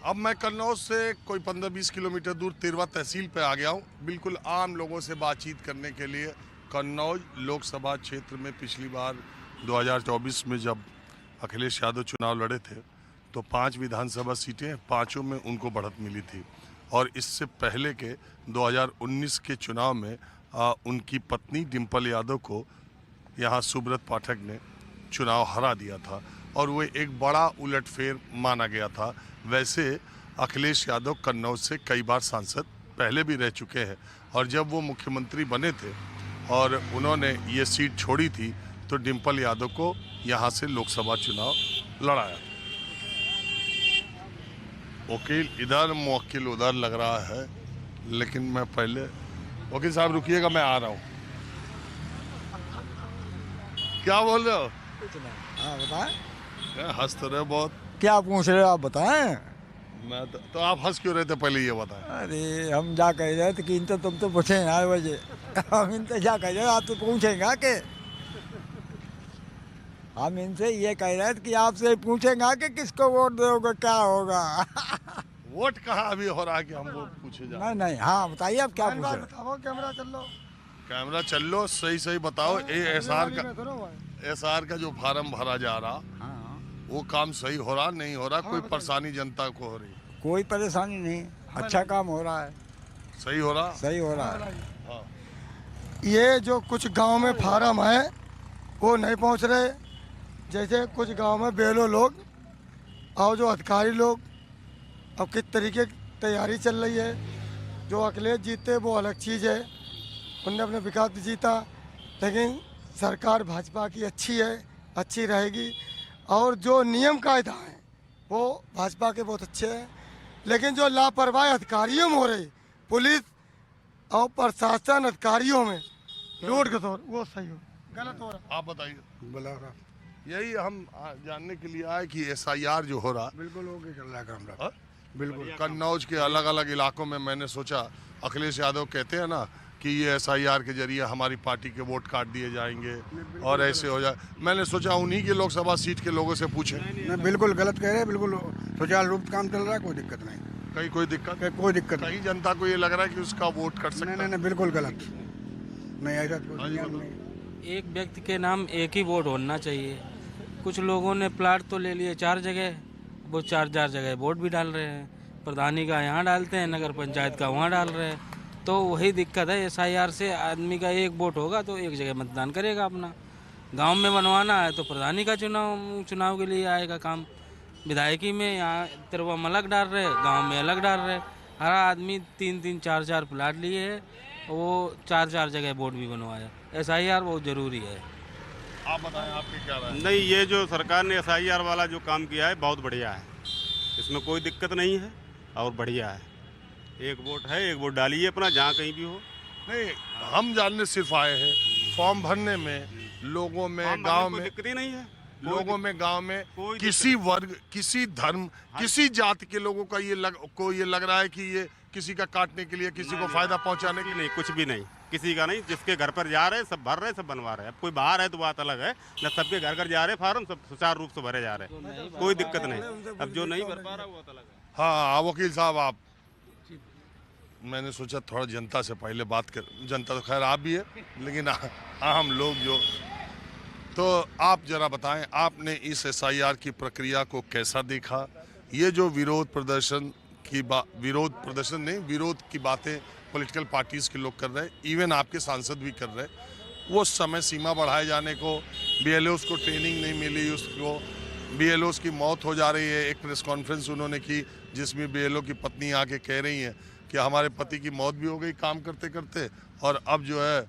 अब मैं कन्नौज से कोई 15-20 किलोमीटर दूर तिरवा तहसील पे आ गया हूँ, बिल्कुल आम लोगों से बातचीत करने के लिए। कन्नौज लोकसभा क्षेत्र में पिछली बार 2024 में जब अखिलेश यादव चुनाव लड़े थे तो 5 विधानसभा सीटें, पाँचों में उनको बढ़त मिली थी। और इससे पहले के 2019 के चुनाव में उनकी पत्नी डिम्पल यादव को यहाँ सुब्रत पाठक ने चुनाव हरा दिया था और वो एक बड़ा उलटफेर माना गया था। वैसे अखिलेश यादव कन्नौज से कई बार सांसद पहले भी रह चुके हैं और जब वो मुख्यमंत्री बने थे और उन्होंने ये सीट छोड़ी थी तो डिम्पल यादव को यहाँ से लोकसभा चुनाव लड़ाया। वकील इधर, मुवक्किल उधर लग रहा है, लेकिन मैं पहले, वकील साहब रुकिएगा, मैं आ रहा हूँ। क्या बोल रहे हो? हाँ बताएं। हंस तो रहे बहुत। क्या पूछ रहे हो आप बताएं। मैं तो आप हंस क्यों रहे थे पहले ये बताएं। अरे हम जा कह रहे थे कि इनसे तुम तो पूछे ना बजे हम इनसे जा कह रहे आप तो पूछेंगे कि हम इनसे ये कह रहे थे कि आपसे पूछेंगे कि किसको वोट दोगे, क्या होगा। वोट कहाँ अभी हो रहा है कि हम वोट पूछे जा। नहीं नहीं, हाँ बताइए आप क्या पूछ रहे हो। बताओ, कैमरा चल लो। कैमरा चल लो, सही सही बताओ। एसआर का जो फार्म भरा जा रहा, हाँ, वो काम सही हो रहा नहीं हो रहा? कोई परेशानी जनता को हो रही? कोई परेशानी नहीं, अच्छा काम हो रहा है, सही हो रहा। सही हो रहा है। हाँ। ये जो कुछ गांव में फार्म है वो नहीं पहुंच रहे, जैसे कुछ गांव में बेलो लोग और जो अधिकारी लोग, अब किस तरीके की तैयारी चल रही है। जो अखिलेश जीते वो अलग चीज़ है, उनने अपने विकास भी जीता, लेकिन सरकार भाजपा की अच्छी है, अच्छी रहेगी। और जो नियम कायदा है वो भाजपा के बहुत अच्छे हैं, लेकिन जो लापरवाही अधिकारियों में हो रही, पुलिस और प्रशासन अधिकारियों में लूट खसोट, वो सही हो गलत हो रहा। आप बताइए। बोला रहा यही हम जानने के लिए आए कि एसआईआर जो हो रहा, बिल्कुल हो गया, चल रहा है काम हाँ? बिल्कुल। कन्नौज के अलग अलग इलाकों में मैंने सोचा, अखिलेश यादव कहते हैं ना कि ये एसआईआर के जरिए हमारी पार्टी के वोट काट दिए जाएंगे और ऐसे हो जाए। मैंने सोचा उन्हीं के लोकसभा सीट के लोगों से पूछें। नहीं, बिल्कुल गलत कह रहे हैं, बिल्कुल सुचारू रूप से काम चल रहा है, कोई दिक्कत नहीं। कहीं कोई दिक्कत? कोई दिक्कत कहीं जनता को ये लग रहा है कि उसका वोट कट सकता है? नहीं, बिल्कुल गलत नहीं, ऐसा हाँ जी, नहीं। एक व्यक्ति के नाम एक ही वोट होना चाहिए। कुछ लोगों ने प्लाट तो ले लिए 4 जगह, वो 4 जगह वोट भी डाल रहे हैं। प्रधानी का यहाँ डालते हैं, नगर पंचायत का वहाँ डाल रहे हैं। तो वही दिक्कत है, एसआईआर से आदमी का एक वोट होगा तो एक जगह मतदान करेगा अपना। गांव में बनवाना है तो प्रधानी का चुनाव के लिए आएगा काम। विधायकी में यहाँ तिरवा में अलग डाल रहे, गाँव में अलग डाल रहे। हर आदमी 3-3, 4-4 प्लाट लिए है, वो 4-4 जगह वोट भी बनवाया। एसआईआर बहुत ज़रूरी है। आप बताएं, आपकी क्या राय है? नहीं, ये जो सरकार ने एसआईआर वाला जो काम किया है बहुत बढ़िया है, इसमें कोई दिक्कत नहीं है और बढ़िया है। एक वोट है, एक वोट डालिए अपना जहाँ कहीं भी हो। नहीं, हम जानने सिर्फ आए हैं फॉर्म भरने में, लोगों में, गांव में दिक्कत ही नहीं है। लोगों में, गांव में कोई किसी वर्ग, किसी धर्म, किसी जाति के लोगों का ये लग रहा है कि ये किसी का काटने के लिए, किसी को फायदा पहुंचाने के लिए? नहीं, कुछ भी नहीं, किसी का नहीं। जिसके घर पर जा रहे सब भर रहे, सब बनवा रहे। अब कोई बाहर है तो बात अलग है, न सबके घर घर जा रहे फार्म, सब सुचारू रूप से भरे जा रहे, कोई दिक्कत नहीं। अब जो नहीं भर पा रहा वो अलग है। हाँ वकील साहब, आप, मैंने सोचा थोड़ा जनता से पहले बात कर। जनता तो खैर आप भी है, लेकिन आम लोग जो, तो आप जरा बताएं, आपने इस एसआईआर की प्रक्रिया को कैसा देखा? ये जो विरोध प्रदर्शन की बातें पॉलिटिकल पार्टीज के लोग कर रहे हैं, इवन आपके सांसद भी कर रहे हैं, वो समय सीमा बढ़ाए जाने को, बीएलओस को ट्रेनिंग नहीं मिली, उसको बीएलओस की मौत हो जा रही है। एक प्रेस कॉन्फ्रेंस उन्होंने की जिसमें बीएलओ की पत्नी आके कह रही हैं कि हमारे पति की मौत भी हो गई काम करते करते, और अब जो है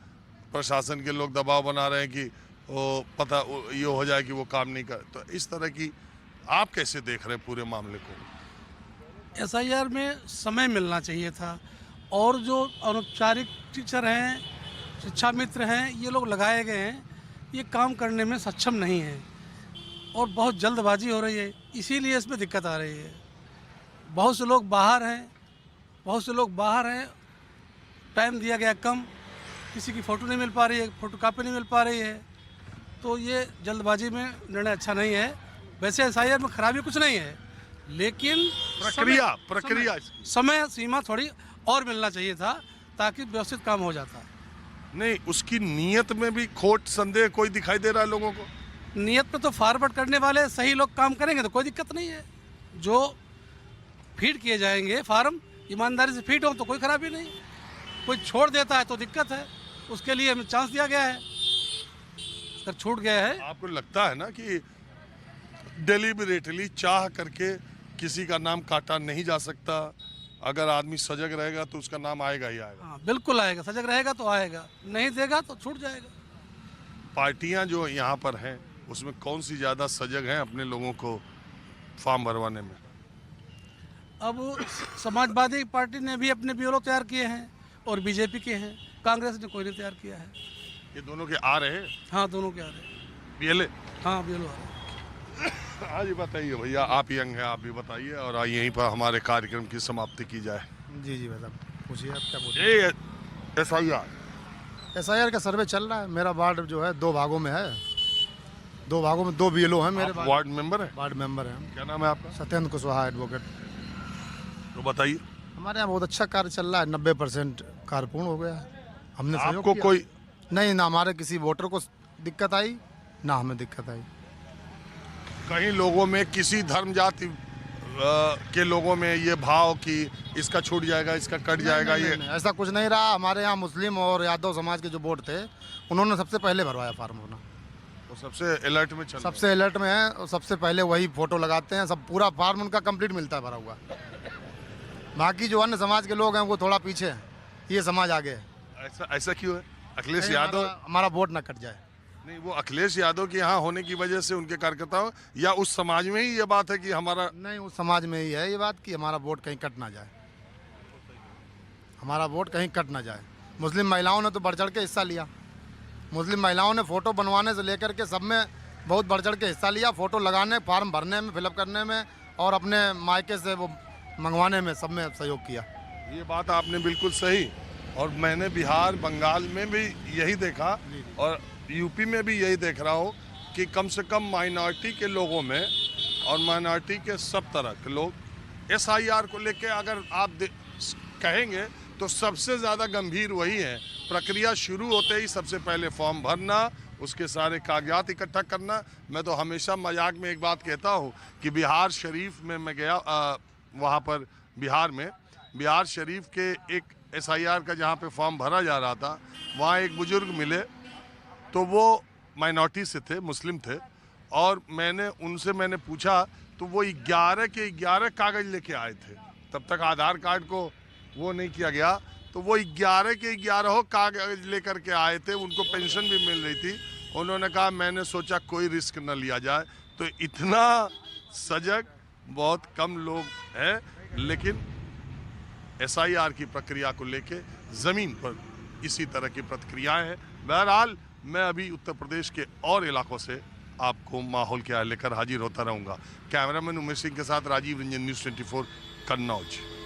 प्रशासन के लोग दबाव बना रहे हैं कि वो ये हो जाए कि वो काम नहीं कर। तो इस तरह की आप कैसे देख रहे हैं पूरे मामले को? एसआईआर में समय मिलना चाहिए था, और जो अनौपचारिक टीचर हैं, शिक्षा मित्र हैं, ये लोग लगाए गए हैं, ये काम करने में सक्षम नहीं है और बहुत जल्दबाजी हो रही है, इसीलिए इसमें दिक्कत आ रही है। बहुत से लोग बाहर हैं, टाइम दिया गया कम, किसी की फ़ोटो नहीं मिल पा रही है, फ़ोटो कापी नहीं मिल पा रही है, तो ये जल्दबाजी में निर्णय अच्छा नहीं है। वैसे एसआईआर में खराबी कुछ नहीं है, लेकिन प्रक्रिया समय सीमा थोड़ी और मिलना चाहिए था ताकि व्यवस्थित काम हो जाता। नहीं, उसकी नीयत में भी खोट संदेह कोई दिखाई दे रहा है लोगों को। नियत पे तो फॉरवर्ड करने वाले सही लोग काम करेंगे तो कोई दिक्कत नहीं है। जो फीड किए जाएंगे फार्म ईमानदारी से फीड हो तो कोई खराबी नहीं। कोई छोड़ देता है तो दिक्कत है, उसके लिए हमें चांस दिया गया है। अगर छूट गया है, आपको लगता है ना कि डेलिबरेटली चाह करके किसी का नाम काटा नहीं जा सकता? अगर आदमी सजग रहेगा तो उसका नाम आएगा ही आएगा। हाँ बिल्कुल आएगा, सजग रहेगा तो आएगा, नहीं देगा तो छूट जाएगा। पार्टियां जो यहाँ पर हैं उसमें कौन सी ज़्यादा सजग हैं अपने लोगों को फॉर्म भरवाने में? अब समाजवादी पार्टी ने भी अपने ब्यूरो तैयार किए हैं और बीजेपी के हैं, कांग्रेस ने कोई नहीं तैयार किया है। ये दोनों के आ रहे हैं? हाँ दोनों के आ रहे हैं। पीएलए? हाँ ब्यूरो आ रहे हैं। हाँ जी, बताइए भैया, आप यंग हैं, आप भी बताइए और यहीं पर हमारे कार्यक्रम की समाप्ति की जाए। जी जी भाई साहब, पूछिए आप क्या पूछ रहे हैं। ये SIR का सर्वे चल रहा है। मेरा वार्ड जो है 2 भागों में है, 2 भागों में 2 BLO हैं मेरे पास। वार्ड मेंबर है? वार्ड मेंबर हैं। क्या नाम है आपका? सत्येंद्र कुशवाहा एडवोकेट। तो बताइए। हमारे यहाँ बहुत अच्छा कार्य चल रहा है, 90% कार्य पूर्ण हो गया है। हमने सहयोग आपको किया। कोई नहीं, ना हमारे किसी वोटर को दिक्कत आई, ना हमें दिक्कत आई। कहीं लोगों में, किसी धर्म जाति के लोगों में ये भाव कि इसका छूट जाएगा, इसका कट जाएगा, नहीं, ये नहीं, ऐसा कुछ नहीं रहा। हमारे यहाँ मुस्लिम और यादव समाज के जो वोट थे उन्होंने सबसे पहले भरवाया फार्म अपना। वो सबसे अलर्ट में चल सबसे अलर्ट में है और सबसे पहले वही फोटो लगाते हैं। सब पूरा फार्म उनका कंप्लीट मिलता है भरा हुआ। बाकी जो अन्य समाज के लोग हैं वो थोड़ा पीछे हैं, ये समाज आगे है। ऐसा क्यों है? अखिलेश कहीं यादव? हमारा वोट ना कट जाए। नहीं, वो अखिलेश यादव के यहाँ होने की वजह से उनके कार्यकर्ताओं या उस समाज में ही ये बात है कि हमारा? नहीं, उस समाज में ही है ये बात कि हमारा वोट कहीं कट ना जाए, हमारा वोट कहीं कट ना जाए। मुस्लिम महिलाओं ने तो बढ़ चढ़ के हिस्सा लिया। मुस्लिम महिलाओं ने फ़ोटो बनवाने से लेकर के सब में बहुत बढ़ चढ़ के हिस्सा लिया। फ़ोटो लगाने, फार्म भरने में, फिलअप करने में और अपने मायके से वो मंगवाने में, सब में सहयोग किया। ये बात आपने बिल्कुल सही। और मैंने बिहार, बंगाल में भी यही देखा और यूपी में भी यही देख रहा हूँ कि कम से कम माइनॉरिटी के लोगों में और माइनॉरिटी के सब तरह के लोग SIR को लेके अगर आप कहेंगे तो सबसे ज़्यादा गंभीर वही है। प्रक्रिया शुरू होते ही सबसे पहले फॉर्म भरना, उसके सारे कागजात इकट्ठा करना। मैं तो हमेशा मजाक में एक बात कहता हूँ कि बिहार शरीफ में मैं गया, वहाँ पर बिहार शरीफ के एक SIR का जहाँ पे फॉर्म भरा जा रहा था, वहाँ एक बुजुर्ग मिले तो वो माइनॉरिटी से थे, मुस्लिम थे। और मैंने पूछा तो वो 11 के 11 कागज़ लेके आए थे। तब तक आधार कार्ड को वो नहीं किया गया, तो वो 11 के 11 कागज़ लेकर के आए थे। उनको पेंशन भी मिल रही थी। उन्होंने कहा मैंने सोचा कोई रिस्क न लिया जाए। तो इतना सजग बहुत कम लोग हैं, लेकिन SIR की प्रक्रिया को लेके ज़मीन पर इसी तरह की प्रतिक्रियाएं हैं। बहरहाल मैं अभी उत्तर प्रदेश के और इलाकों से आपको माहौल क्या लेकर हाजिर होता रहूँगा। कैमरामैन उमेश सिंह के साथ राजीव रंजन, न्यूज़ 24 कन्नौज।